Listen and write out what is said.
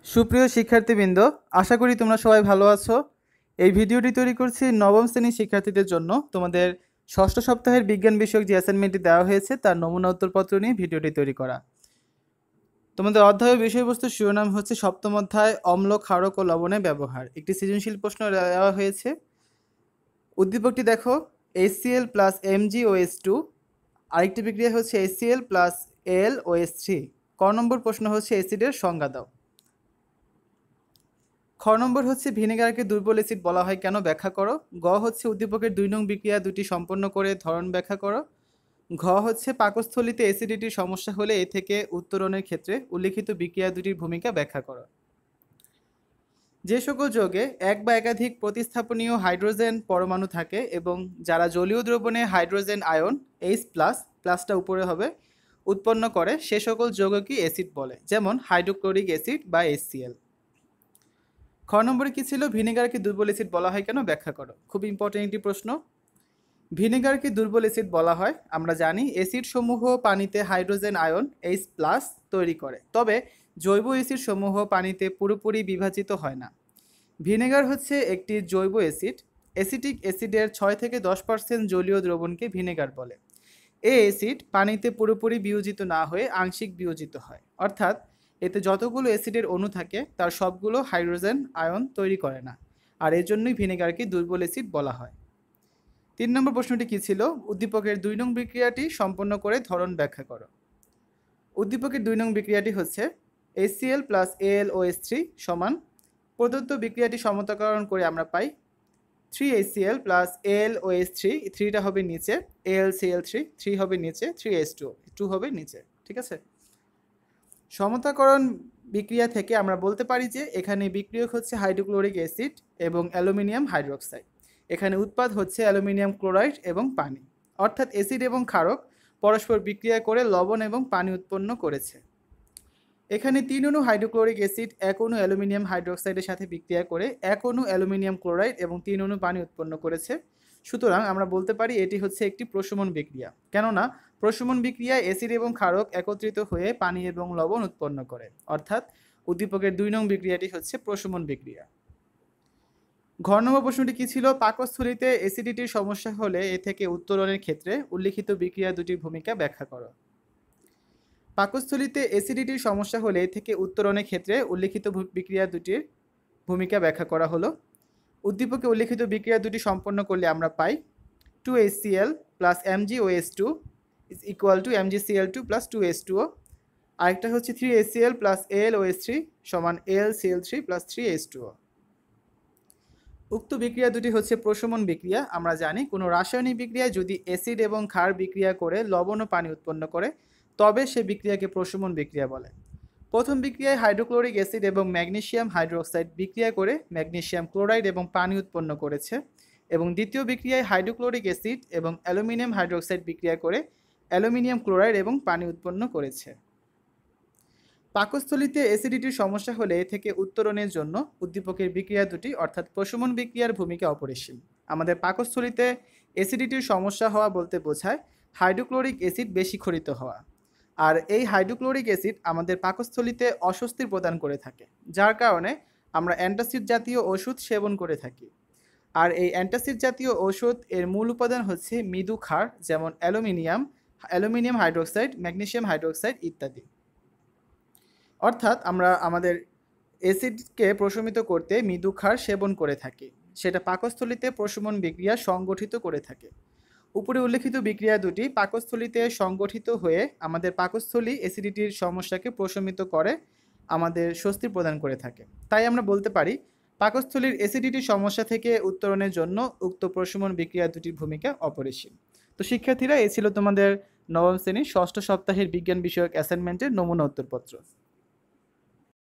সুপ্রিয় শিক্ষার্থীবৃন্দ, আশা করি তোমরা সবাই ভালো আছো। এই ভিডিওটি তৈরি করছি নবম শ্রেণীর শিক্ষার্থীদের জন্য। তোমাদের ষষ্ঠ সপ্তাহের বিজ্ঞান বিষয়ক যে অ্যাসাইনমেন্টটি দেওয়া হয়েছে তার নমুনা উত্তরপত্র নিয়ে ভিডিওটি তৈরি করা। তোমাদের অধ্যায়ের বিষয়বস্তুর শিরোনাম হচ্ছে সপ্তম অধ্যায় অম্ল, ক্ষারক ও লবণের ব্যবহার। একটি সৃজনশীল প্রশ্ন দেওয়া হয়েছে। উদ্দীপকটি দেখো, HCl প্লাস MgOH2, আরেকটি বিক্রিয়া হচ্ছে HCl প্লাস AlOH3। ক নম্বর প্রশ্ন হচ্ছে অ্যাসিডের সংজ্ঞা দাও। খ নম্বর হচ্ছে ভিনেগারকে দুর্বল অ্যাসিড বলা হয় কেন, ব্যাখ্যা করো। গ হচ্ছে উদ্দীপকের 2 নং বিক্রিয়া দুটি সম্পন্ন করে ধরন ব্যাখ্যা করো। ঘ হচ্ছে পাকস্থলীতে অ্যাসিডিটির সমস্যা হলে এ থেকে উত্তরণের ক্ষেত্রে উল্লিখিত বিক্রিয়া দুটির ভূমিকা ব্যাখ্যা করো। যে সকল যৌগে এক বা একাধিক প্রতিস্থাপনীয় হাইড্রোজেন পরমাণু থাকে এবং যারা জলীয় দ্রবণে হাইড্রোজেন আয়ন H প্লাসটা উপরে হবে উৎপন্ন করে সে সকল যৌগকে অ্যাসিড বলে, যেমন হাইড্রোক্লোরিক অ্যাসিড বা HCl। খ নম্বরে কি ছিল, ভিনেগারকে দুর্বল অ্যাসিড বলা হয় কেন, ব্যাখ্যা করো। খুব ইম্পর্টেন্ট একটি প্রশ্ন। ভিনেগারকে দুর্বল অ্যাসিড বলা হয়, আমরা জানি অ্যাসিড সমূহ পানিতে হাইড্রোজেন আয়ন H তৈরি করে, তবে জৈব অ্যাসিড সমূহ পানিতে পুরোপুরি বিভাজিত হয় না। ভিনেগার হচ্ছে একটি জৈব অ্যাসিড। অ্যাসিটিক অ্যাসিডের 6 থেকে 10% জলীয় দ্রবণকে ভিনেগার বলে। এই অ্যাসিড পানিতে পুরোপুরি বিয়োজিত না হয়ে আংশিক বিয়োজিত হয়, অর্থাৎ এতে যতগুলো অ্যাসিডের অণু থাকে তার সবগুলো হাইড্রোজেন আয়ন তৈরি করে না, আর এর জন্যই ভিনেগারকে দুর্বল অ্যাসিড বলা হয়। 3 নম্বর প্রশ্নটি কী ছিল, উদ্দীপকের 2 নং বিক্রিয়াটি সম্পন্ন করে ধরন ব্যাখ্যা করো। উদ্দীপকের 2 নং বিক্রিয়াটি হচ্ছে HCl প্লাস AlOH3 সমান, প্রদত্ত বিক্রিয়াটি সমতাকরণ করে আমরা পাই 3HCl প্লাস AlOH3, 3টা হবে নিচে, AlCl3, 3 হবে নিচে, 3H2, 2 হবে নিচে। ঠিক আছে, সমতাকরণ বিক্রিয়া থেকে আমরা বলতে পারি যে এখানে বিক্রিয়ক হচ্ছে হাইড্রোক্লোরিক অ্যাসিড এবং অ্যালুমিনিয়াম হাইড্রোক্সাইড। এখানে উৎপাদ হচ্ছে অ্যালুমিনিয়াম ক্লোরাইড এবং পানি, অর্থাৎ অ্যাসিড এবং ক্ষারক পরস্পর বিক্রিয়া করে লবণ এবং পানি উৎপন্ন করেছে। এখানে 3 অণু হাইড্রোক্লোরিক অ্যাসিড 1 অণু অ্যালুমিনিয়াম হাইড্রোক্সাইডের সাথে বিক্রিয়া করে 1 অণু অ্যালুমিনিয়াম ক্লোরাইড এবং 3 অণু পানি উৎপন্ন করেছে। সুতরাং আমরা বলতে পারি এটি হচ্ছে একটি প্রশমন বিক্রিয়া, কেননা প্রশমন বিক্রিয়ায় অ্যাসিড এবং ক্ষারক একত্রিত হয়ে পানি এবং লবণ উৎপন্ন করে, অর্থাৎ উদ্দীপকের 2 নং বিক্রিয়াটি হচ্ছে প্রশমন বিক্রিয়া। ঘ নম্বর প্রশ্নটি কী ছিল, পাকস্থলীতে অ্যাসিডিটির সমস্যা হলে এ থেকে উত্তরণের ক্ষেত্রে উল্লিখিত বিক্রিয়া দুটির ভূমিকা ব্যাখ্যা করো। পাকস্থলীতে অ্যাসিডিটির সমস্যা হলে এ থেকে উত্তরণের ক্ষেত্রে উল্লিখিত বিক্রিয়া দুটির ভূমিকা ব্যাখ্যা করা হলো। উদ্দীপকে উল্লিখিত বিক্রিয়া দুটি সম্পন্ন করলে আমরা পাই 2HCl plus MgOH2 is equal to MgCl2 plus 2H2O। আরেকটা হচ্ছে 3HCl প্লাস AlOH3 সমান AlCl3 প্লাস 3H2O। উক্ত বিক্রিয়া দুটি হচ্ছে প্রশমন বিক্রিয়া। আমরা জানি কোনো রাসায়নিক বিক্রিয়ায় যদি অ্যাসিড এবং ক্ষার বিক্রিয়া করে লবণ ও পানি উৎপন্ন করে তবে সে বিক্রিয়াকে প্রশমন বিক্রিয়া বলে। প্রথম বিক্রিয়ায় হাইড্রোক্লোরিক অ্যাসিড এবং ম্যাগনেসিয়াম হাইড্রোক্সাইড বিক্রিয়া করে ম্যাগনেসিয়াম ক্লোরাইড এবং পানি উৎপন্ন করেছে, এবং দ্বিতীয় বিক্রিয়ায় হাইড্রোক্লোরিক অ্যাসিড এবং অ্যালুমিনিয়াম হাইড্রোক্সাইড বিক্রিয়া করে অ্যালুমিনিয়াম ক্লোরাইড এবং পানি উৎপন্ন করেছে। পাকস্থলীতে অ্যাসিডিটির সমস্যা হলে এ থেকে উত্তরণের জন্য উদ্দীপকের বিক্রিয়া দুটি অর্থাৎ প্রশমন বিক্রিয়ার ভূমিকা অপরিসীম। আমাদের পাকস্থলীতে অ্যাসিডিটির সমস্যা হওয়া বলতে বোঝায় হাইড্রোক্লোরিক অ্যাসিড বেশি ক্ষরিত হওয়া, আর এই হাইড্রোক্লোরিক অ্যাসিড আমাদের পাকস্থলীতে অস্বস্তি প্রদান করে থাকে, যার কারণে আমরা অ্যান্টাসিড জাতীয় ওষুধ সেবন করে থাকি। আর এই অ্যান্টাসিড জাতীয় ওষুধ এর মূল উপাদান হচ্ছে মৃদু ক্ষার, যেমন অ্যালুমিনিয়াম হাইড্রোক্সাইড, ম্যাগনেসিয়াম হাইড্রোক্সাইড ইত্যাদি। অর্থাৎ আমরা আমাদের অ্যাসিডকে প্রশমিত করতে মৃদু ক্ষার সেবন করে থাকি, সেটা পাকস্থলীতে প্রশমন বিক্রিয়া সংগঠিত করে থাকে। উপরে উল্লেখিত বিক্রিয়া দুটি পাকস্থলীতে সংগঠিত হয়ে আমাদের পাকস্থলী অ্যাসিডিটির সমস্যাকে প্রশমিত করে আমাদের স্বস্তি প্রদান করে থাকে। তাই আমরা বলতে পারি পাকস্থলীর অ্যাসিডিটির সমস্যা থেকে উত্তরণের জন্য উক্ত প্রশমন বিক্রিয়া দুটির ভূমিকা অপরিসীম। তো শিক্ষার্থীরা, এ ছিল তোমাদের নবম শ্রেণীর ষষ্ঠ সপ্তাহের বিজ্ঞান বিষয়ক অ্যাসাইনমেন্টের নমুনা উত্তরপত্র।